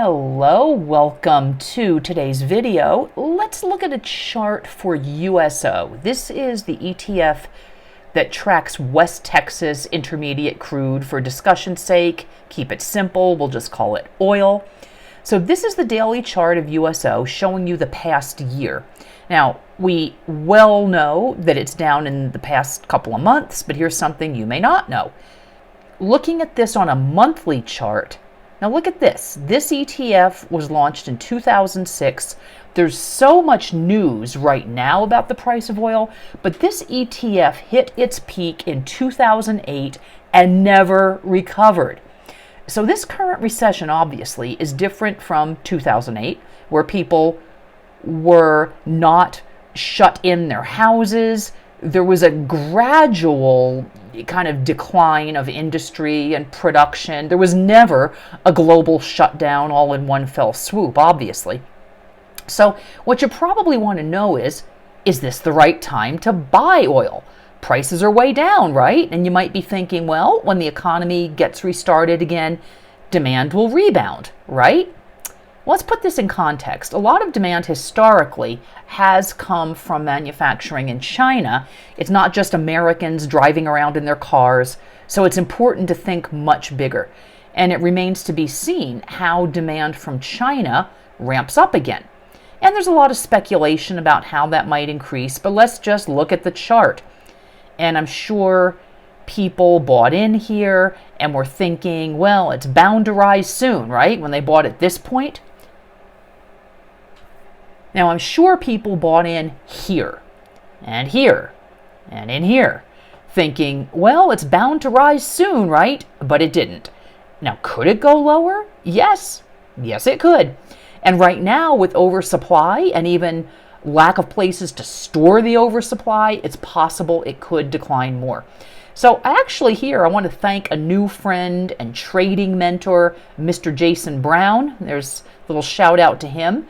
Hello, welcome to today's video. Let's look at a chart for USO. This is the ETF that tracks West Texas Intermediate crude. For discussion's sake, keep it simple, we'll just call it oil. So this is the daily chart of USO showing you the past year. Now, we well know that it's down in the past couple of months, but here's something you may not know. Looking at this on a monthly chart, now look at this. This ETF was launched in 2006. There's so much news right now about the price of oil, but this ETF hit its peak in 2008 and never recovered. So this current recession obviously is different from 2008, where people were not shut in their houses. There was a gradual kind of decline of industry and production. There was never a global shutdown all in one fell swoop, obviously. So what you probably want to know is this the right time to buy oil? Prices are way down, right? And you might be thinking, well, when the economy gets restarted again, demand will rebound, right? Let's put this in context. A lot of demand historically has come from manufacturing in China. It's not just Americans driving around in their cars, so it's important to think much bigger. And it remains to be seen how demand from China ramps up again. And there's a lot of speculation about how that might increase, but let's just look at the chart. And I'm sure people bought in here and were thinking, well, it's bound to rise soon, right? When they bought at this point. Now, I'm sure people bought in here, and here, and in here, thinking, well, it's bound to rise soon, right? But it didn't. Now, could it go lower? Yes. Yes, it could. And right now, with oversupply and even lack of places to store the oversupply, it's possible it could decline more. So actually here, I want to thank a new friend and trading mentor, Mr. Jason Brown. There's a little shout out to him.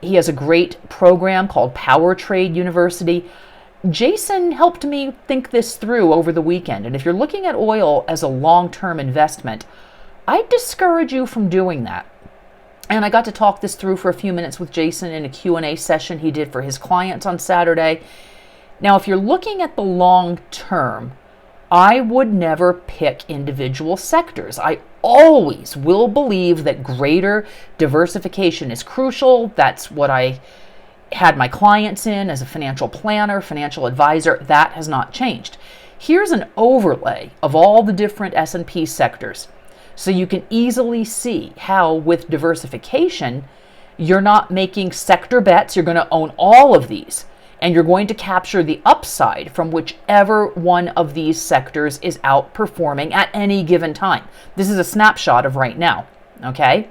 He has a great program called Power Trade University. Jason helped me think this through over the weekend. And if you're looking at oil as a long-term investment, I discourage you from doing that. And I got to talk this through for a few minutes with Jason in a Q&A session he did for his clients on Saturday. Now, if you're looking at the long term, I would never pick individual sectors. I always will believe that greater diversification is crucial. That's what I had my clients in as a financial planner, financial advisor. That has not changed. Here's an overlay of all the different S&P sectors. So you can easily see how with diversification, you're not making sector bets. You're going to own all of these. And you're going to capture the upside from whichever one of these sectors is outperforming at any given time. This is a snapshot of right now, okay?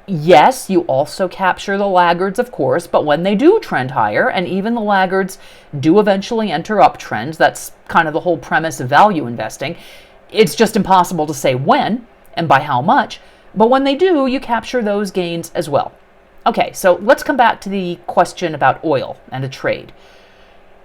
Yes, you also capture the laggards, of course, but when they do trend higher, and even the laggards do eventually enter uptrends, that's kind of the whole premise of value investing. It's just impossible to say when and by how much, but when they do, you capture those gains as well. Okay, so let's come back to the question about oil and a trade.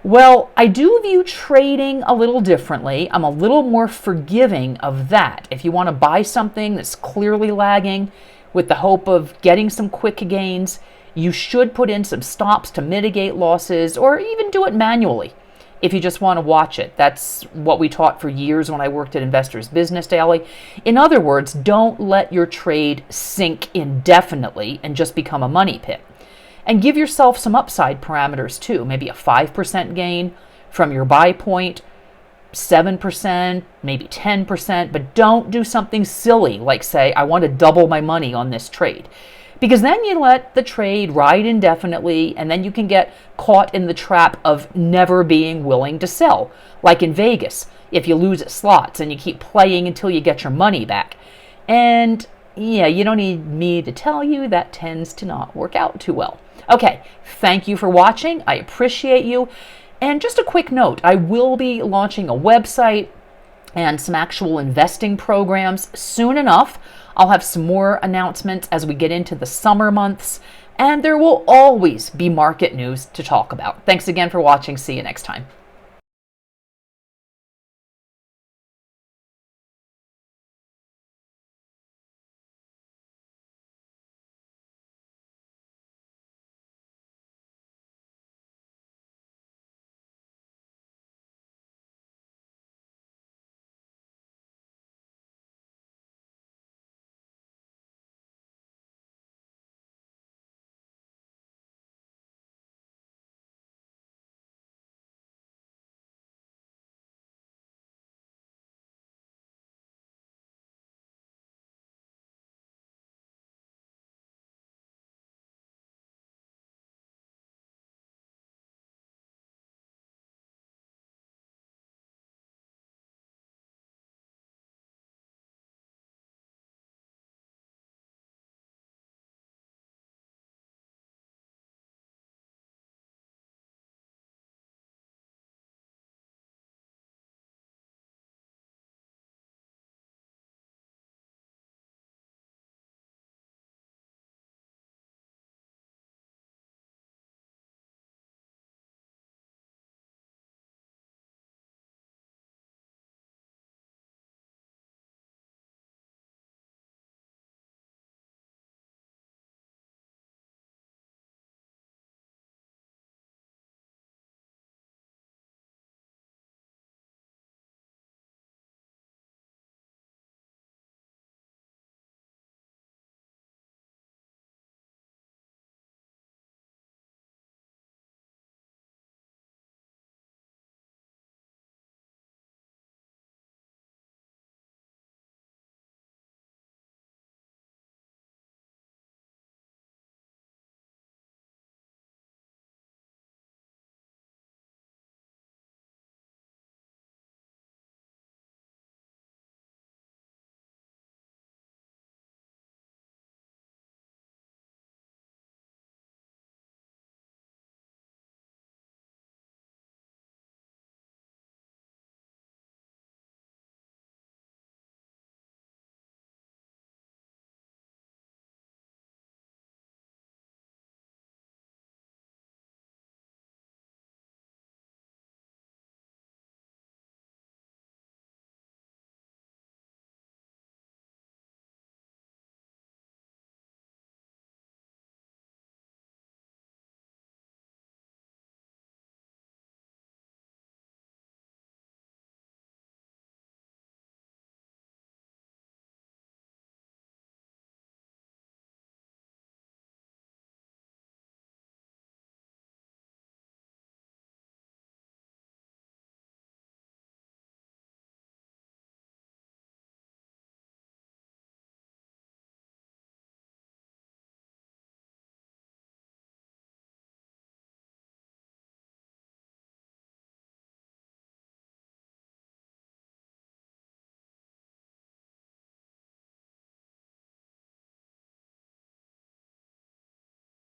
Well, I do view trading a little differently. I'm a little more forgiving of that. If you want to buy something that's clearly lagging with the hope of getting some quick gains, you should put in some stops to mitigate losses or even do it manually if you just want to watch it. That's what we taught for years when I worked at Investors Business Daily. In other words, don't let your trade sink indefinitely and just become a money pit. And give yourself some upside parameters too, maybe a 5% gain from your buy point, 7%, maybe 10%, but don't do something silly like say, I want to double my money on this trade. Because then you let the trade ride indefinitely, and then you can get caught in the trap of never being willing to sell. Like in Vegas, if you lose at slots and you keep playing until you get your money back. And yeah, you don't need me to tell you that tends to not work out too well. Okay, thank you for watching. I appreciate you. And just a quick note, I will be launching a website and some actual investing programs soon enough. I'll have some more announcements as we get into the summer months, and there will always be market news to talk about. Thanks again for watching. See you next time.